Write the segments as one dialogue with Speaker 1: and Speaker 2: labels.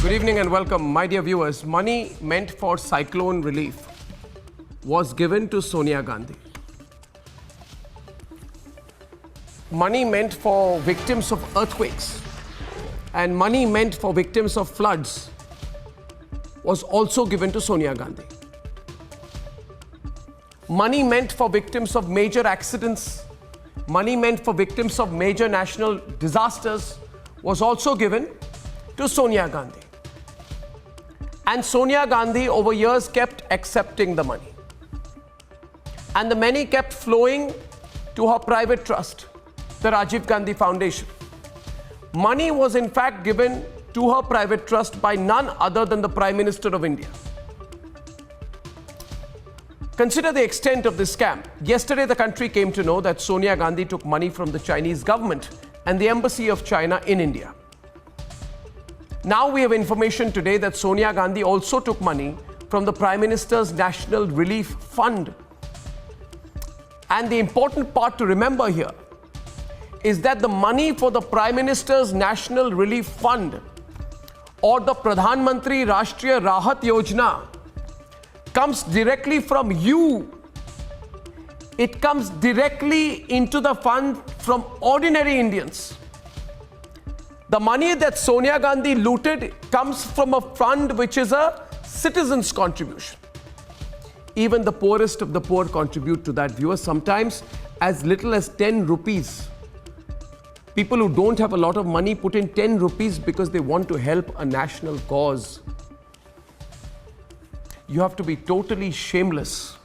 Speaker 1: Good evening and welcome, my dear viewers. Money meant for cyclone relief was given to Sonia Gandhi. Money meant for victims of earthquakes and money meant for victims of floods was also given to Sonia Gandhi. Money meant for victims of major accidents, money meant for victims of major national disasters was also given to Sonia Gandhi. And Sonia Gandhi over years kept accepting the money. And the money kept flowing to her private trust, the Rajiv Gandhi Foundation. Money was in fact given to her private trust by none other than the Prime Minister of India. Consider the extent of this scam. Yesterday, the country came to know that Sonia Gandhi took money from the Chinese government and the Embassy of China in India. Now we have information today that Sonia Gandhi also took money from the Prime Minister's National Relief Fund. And the important part to remember here is that the money for the Prime Minister's National Relief Fund or the Pradhan Mantri Rashtriya Rahat Yojana comes directly from you. It comes directly into the fund from ordinary Indians. The money that Sonia Gandhi looted comes from a fund which is a citizen's contribution. Even the poorest of the poor contribute to that, viewers, sometimes as little as 10 rupees. People who don't have a lot of money put in 10 rupees because they want to help a national cause. You have to be totally shameless.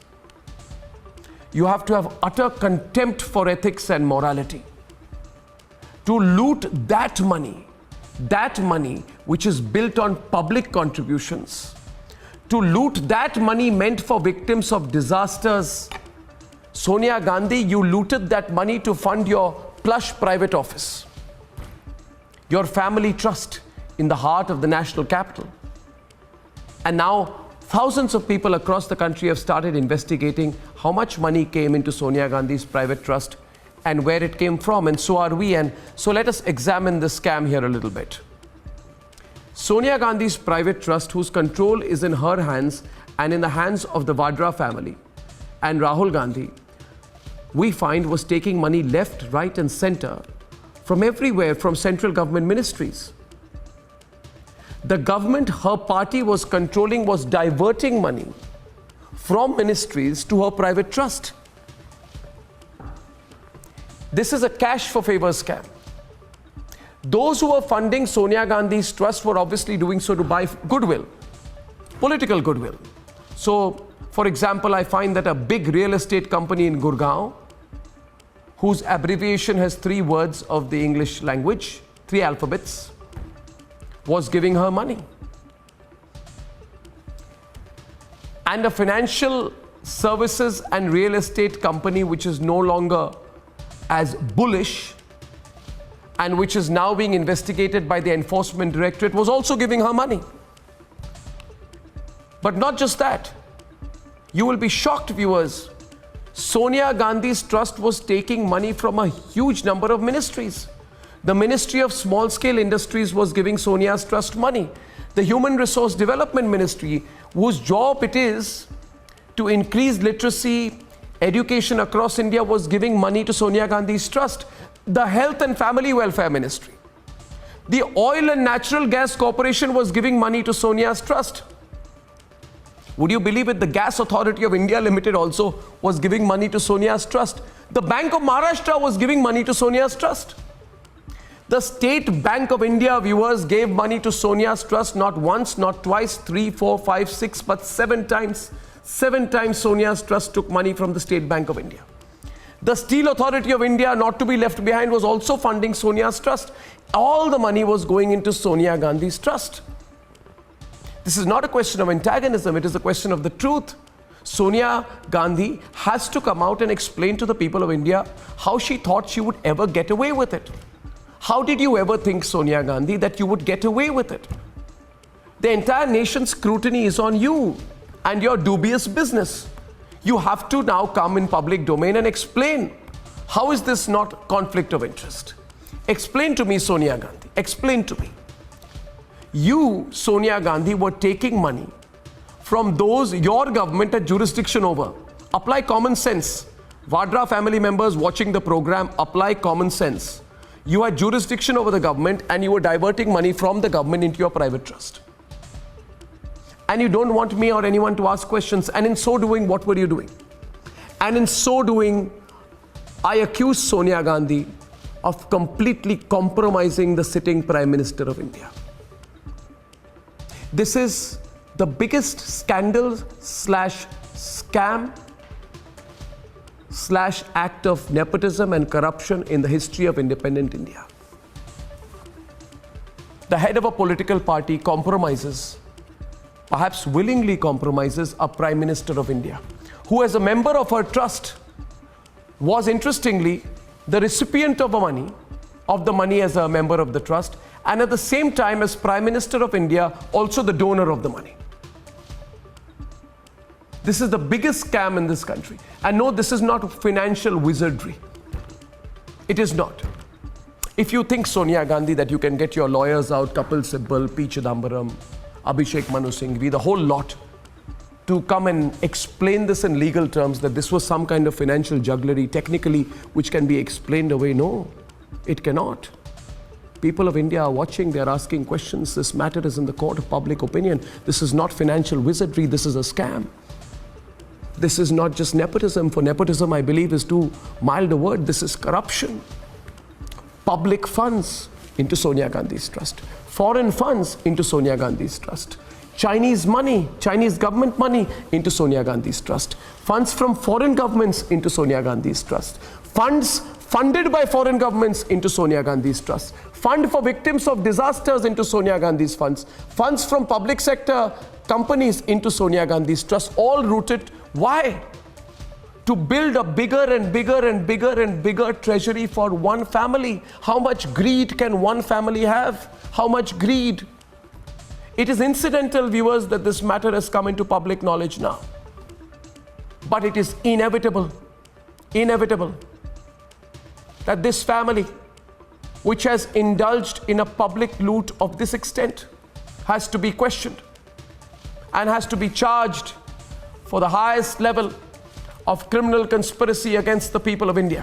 Speaker 1: You have to have utter contempt for ethics and morality to loot that money which is built on public contributions, to loot that money meant for victims of disasters. Sonia Gandhi, you looted that money to fund your plush private office, your family trust in the heart of the national capital. And now thousands of people across the country have started investigating how much money came into Sonia Gandhi's private trust and where it came from, and so are we. And so let us examine this scam here a little bit. Sonia Gandhi's private trust, whose control is in her hands and in the hands of the Vadra family and Rahul Gandhi, we find was taking money left, right and center from everywhere, from central government ministries. The government her party was controlling was diverting money from ministries to her private trust. This is a cash for favor scam. Those who were funding Sonia Gandhi's trust were obviously doing so to buy goodwill, political goodwill. So, for example, I find that a big real estate company in Gurgaon, whose abbreviation has 3 words of the English language, 3 alphabets, was giving her money. And a financial services and real estate company which is no longer as bullish and which is now being investigated by the Enforcement Directorate was also giving her money. But not just that. You will be shocked, viewers. Sonia Gandhi's trust was taking money from a huge number of ministries. The Ministry of Small Scale Industries was giving Sonia's trust money. The Human Resource Development Ministry, whose job it is to increase literacy, education across India, was giving money to Sonia Gandhi's trust. The Health and Family Welfare Ministry. The Oil and Natural Gas Corporation was giving money to Sonia's trust. Would you believe it? The Gas Authority of India Limited also was giving money to Sonia's trust. The Bank of Maharashtra was giving money to Sonia's trust. The State Bank of India, viewers, gave money to Sonia's trust not once, not twice, 3, 4, 5, 6, but 7 times. 7 times Sonia's trust took money from the State Bank of India. The Steel Authority of India, not to be left behind, was also funding Sonia's trust. All the money was going into Sonia Gandhi's trust. This is not a question of antagonism, it is a question of the truth. Sonia Gandhi has to come out and explain to the people of India how she thought she would ever get away with it. How did you ever think, Sonia Gandhi, that you would get away with it? The entire nation's scrutiny is on you and your dubious business. You have to now come in public domain and explain. How is this not conflict of interest? Explain to me, Sonia Gandhi. Explain to me. You, Sonia Gandhi, were taking money from those your government had jurisdiction over. Apply common sense. Vadra family members watching the program, apply common sense. You had jurisdiction over the government and you were diverting money from the government into your private trust. And you don't want me or anyone to ask questions. And in so doing, what were you doing? And in so doing, I accuse Sonia Gandhi of completely compromising the sitting Prime Minister of India. This is the biggest scandal slash scam slash act of nepotism and corruption in the history of independent India. The head of a political party compromises, perhaps willingly compromises, a Prime Minister of India, who as a member of her trust was interestingly the recipient of the money as a member of the trust, and at the same time as Prime Minister of India, also the donor of the money. This is the biggest scam in this country. And no, this is not financial wizardry. It is not. If you think, Sonia Gandhi, that you can get your lawyers out, Kapil Sibal, P. Chidambaram, Abhishek Manu Singhvi, the whole lot, to come and explain this in legal terms, that this was some kind of financial jugglery, technically, which can be explained away, no, it cannot. People of India are watching, they are asking questions. This matter is in the court of public opinion. This is not financial wizardry, this is a scam. This is not just nepotism. For nepotism, I believe, is too mild a word. This is corruption. Public funds into Sonia Gandhi's trust. Foreign funds into Sonia Gandhi's trust. Chinese money, Chinese government money into Sonia Gandhi's trust. Funds from foreign governments into Sonia Gandhi's trust. Funds funded by foreign governments into Sonia Gandhi's trust. Fund for victims of disasters into Sonia Gandhi's funds. Funds from public sector companies into Sonia Gandhi's trust, all rooted. Why? To build a bigger and bigger and bigger and bigger treasury for one family. How much greed can one family have? How much greed? It is incidental, viewers, that this matter has come into public knowledge now. But it is inevitable that this family, which has indulged in a public loot of this extent, has to be questioned and has to be charged for the highest level of criminal conspiracy against the people of India.